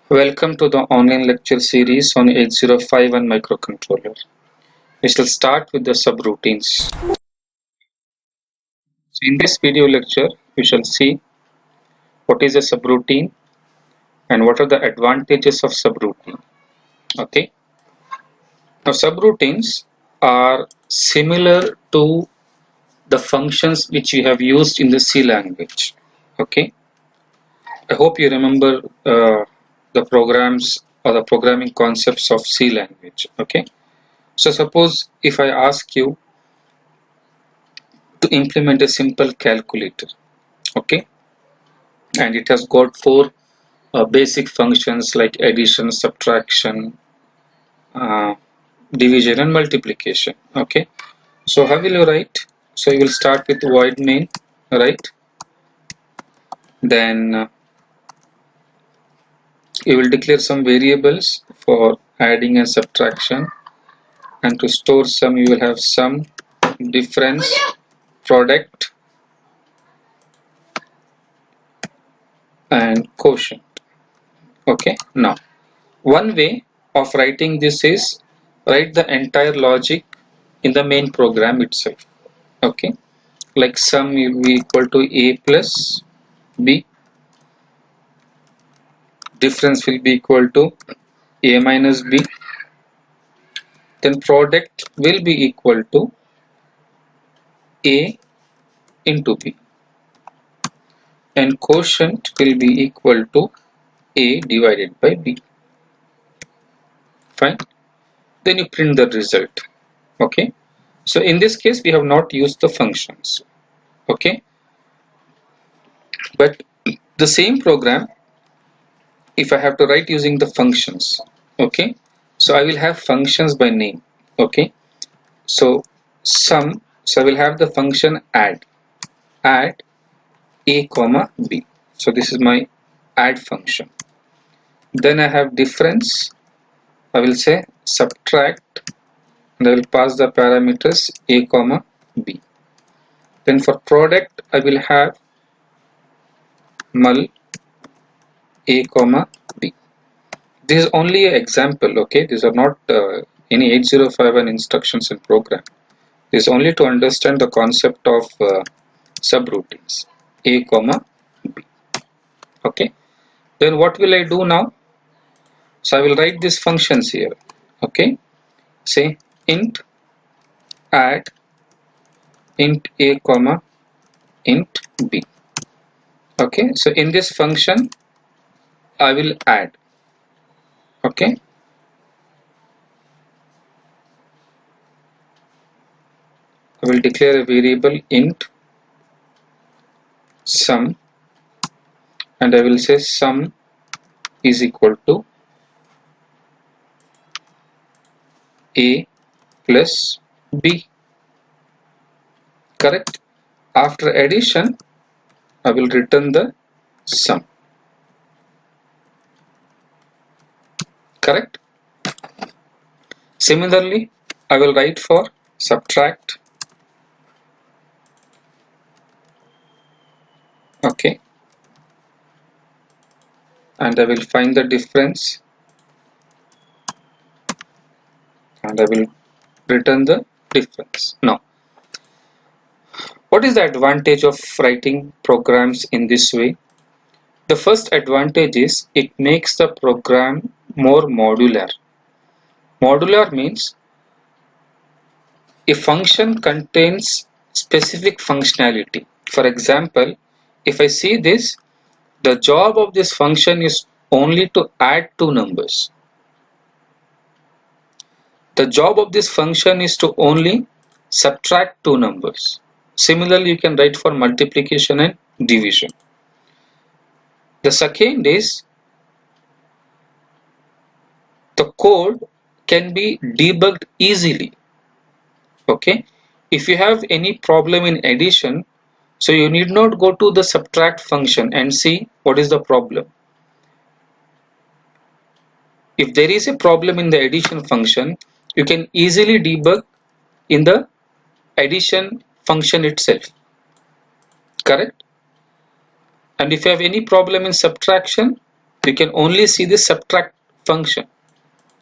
Welcome to the online lecture series on 8051 microcontroller. We shall start with the subroutines. So in this video lecture, we shall see what is a subroutine and what are the advantages of subroutine. Okay. Now subroutines are similar to the functions which we have used in the C language. Okay. I hope you remember the programs or the programming concepts of C language. Okay. So suppose if I ask you to implement a simple calculator, okay, and it has got four basic functions like addition, subtraction, uh, division and multiplication. Okay, so how will you write? So you will start with void main, right? Then you will declare some variables for adding and subtraction, and to store sum you will have sum, difference, product and quotient. Okay, now one way of writing this is write the entire logic in the main program itself. Okay, like sum will be equal to a plus b, difference will be equal to a minus b, then product will be equal to a into b, and quotient will be equal to a divided by b. Fine. Then you print the result. Okay. So in this case we have not used the functions. Okay. But the same program, if I have to write using the functions, okay, so I will have functions by name. Okay, so sum, so I will have the function add a comma b, so this is my add function. Then I have difference, I will say subtract, and I will pass the parameters a comma b. Then for product I will have mul a comma b. This is only an example. Okay, these are not any 8051 instructions in program. This is only to understand the concept of subroutines a comma b. Okay, then what will I do now? So I will write these functions here. Okay, say int add int a comma int b. Okay, so in this function I will add. Okay, I will declare a variable int sum, and I will say sum is equal to a plus b. Correct. After addition I will return the sum. Correct. Similarly I will write for subtract. Okay, and I will find the difference and I will return the difference. Now what is the advantage of writing programs in this way? The first advantage is it makes the program more modular. Modular means a function contains specific functionality. For example, if I see this, the job of this function is only to add two numbers. The job of this function is to only subtract two numbers. Similarly, you can write for multiplication and division. The second is the code can be debugged easily. Okay, if you have any problem in addition, so you need not go to the subtract function and see what is the problem. If there is a problem in the addition function, you can easily debug in the addition function itself. Correct. And if you have any problem in subtraction, You can only see the subtract function.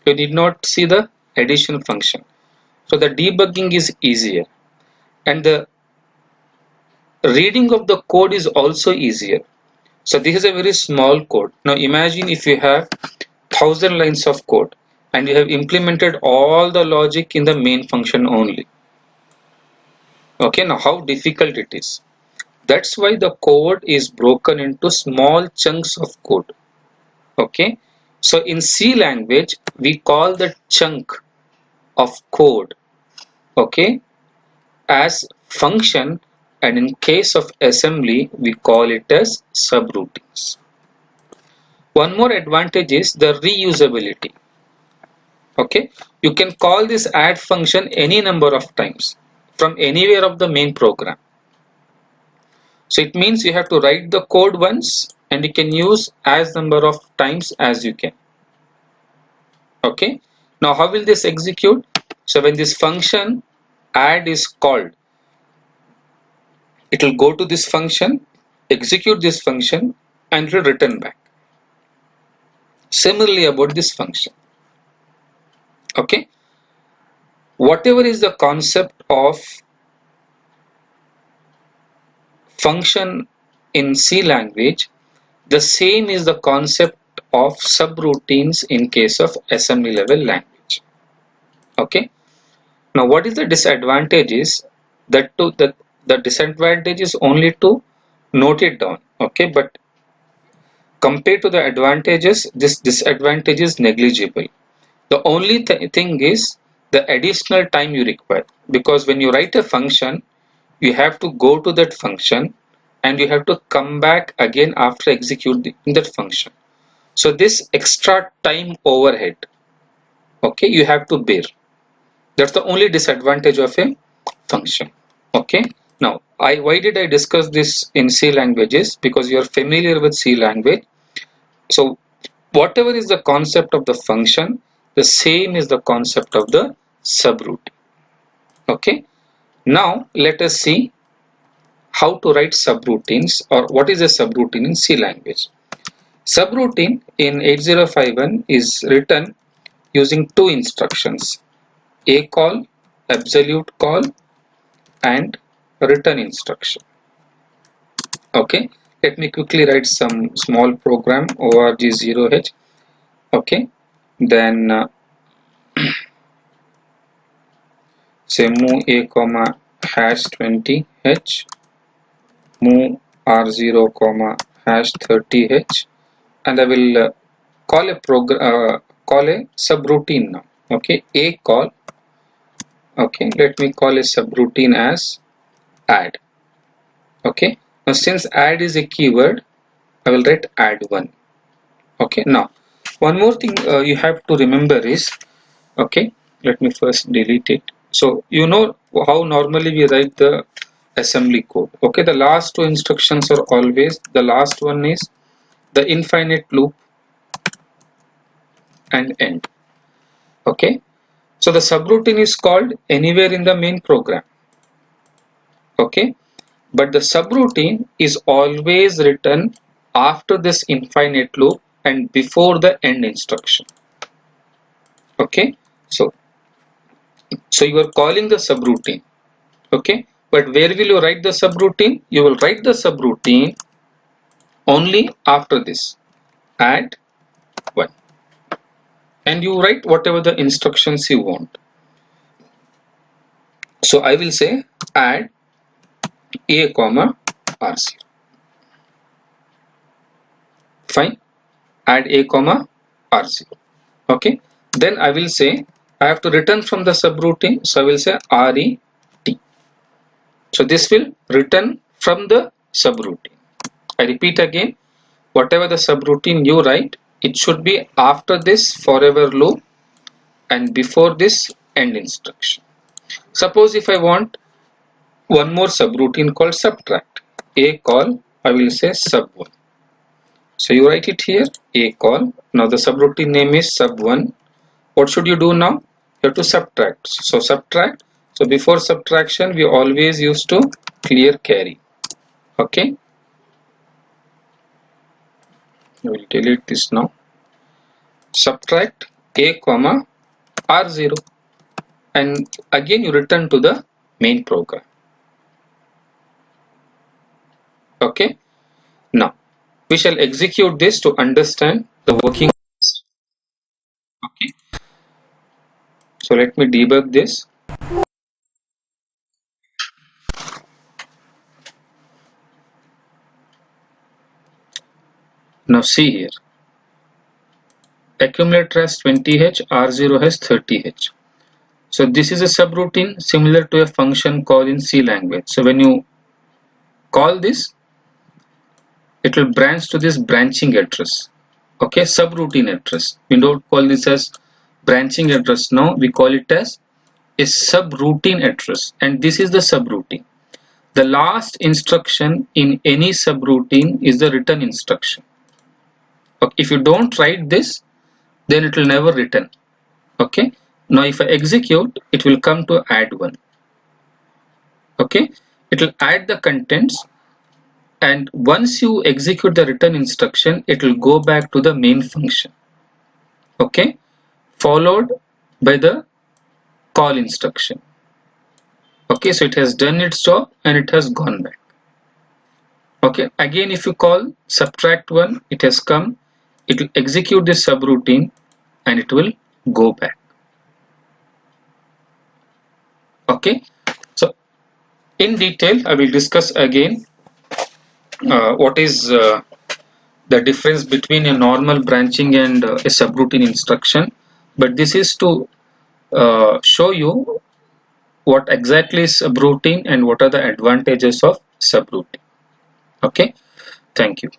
You did not see the addition function. So the debugging is easier, and the reading of the code is also easier. So this is a very small code. Now imagine if you have 1000 lines of code and you have implemented all the logic in the main function only. Okay, now how difficult it is. That's why the code is broken into small chunks of code. Okay, so in C language we call the chunk of code, okay, as function, and in case of assembly we call it as subroutines. One more advantage is the reusability. Okay, you can call this add function any number of times from anywhere of the main program. So it means you have to write the code once and you can use as number of times as you can. Okay, now how will this execute? So when this function add is called, it will go to this function, execute this function, and it will return back. Similarly about this function. Okay, whatever is the concept of function in C language, the same is the concept of subroutines in case of assembly level language. Okay, now what is the disadvantage is that the disadvantage is only to note it down. Okay, but compared to the advantages, this disadvantage is negligible. The only thing is the additional time you require, because when you write a function you have to go to that function and you have to come back again after executing that function. So this extra time overhead, okay, you have to bear. That's the only disadvantage of a function. Okay, now why did I discuss this in C languages? Because you are familiar with C language. So whatever is the concept of the function, the same is the concept of the subroutine. Okay, now let us see how to write subroutines, or what is a subroutine in C language. Subroutine in 8051 is written using two instructions: a call, absolute call, and return instruction. Okay, let me quickly write some small program org0h. Okay, then say move a comma hash 20h, move r0 comma hash 30h, and I will call a subroutine now. Okay, a call. Okay, let me call a subroutine as add. Okay, now since add is a keyword, I will write add1. Okay, now one more thing you have to remember is, okay, let me first delete it. So you know how normally we write the assembly code. Okay, the last two instructions are always, the last one is the infinite loop and end. Okay, so the subroutine is called anywhere in the main program. Okay, but the subroutine is always written after this infinite loop and before the end instruction. Okay, so you are calling the subroutine. Okay, but where will you write the subroutine? You will write the subroutine only after this add 1, and you write whatever the instructions you want. So I will say add a comma r0. Fine, add a comma r0. Okay, then I will say I have to return from the subroutine, so I will say ret. So this will return from the subroutine. I repeat again, whatever the subroutine you write, it should be after this forever loop and before this end instruction. Suppose if I want one more subroutine called subtract, a call, I will say sub1. So you write it here, a call. Now the subroutine name is sub1. What should you do now? You have to subtract. So subtract. So before subtraction we always used to clear carry. Okay, I will delete this now. Subtract a comma r0, and again you return to the main program. Okay, now we shall execute this to understand the working. Okay, so let me debug this. Now see here, accumulator has 20h, r0 has 30h. So this is a subroutine similar to a function call in C language. So when you call this, it will branch to this branching address. Okay, subroutine address. We don't call this as branching address now, we call it as a subroutine address, and this is the subroutine. The last instruction in any subroutine is the return instruction. Okay, if you don't write this, then it will never return. Okay, now if I execute, it will come to add one. Okay, it will add the contents, and once you execute the return instruction, it will go back to the main function. Okay, followed by the call instruction. Okay, so it has done its job and it has gone back. Okay, again if you call subtract 1, it has come, it will execute this subroutine and it will go back. Okay, so in detail I will discuss again what is the difference between a normal branching and a subroutine instruction, but this is to show you what exactly is subroutine and what are the advantages of subroutine. Okay, thank you.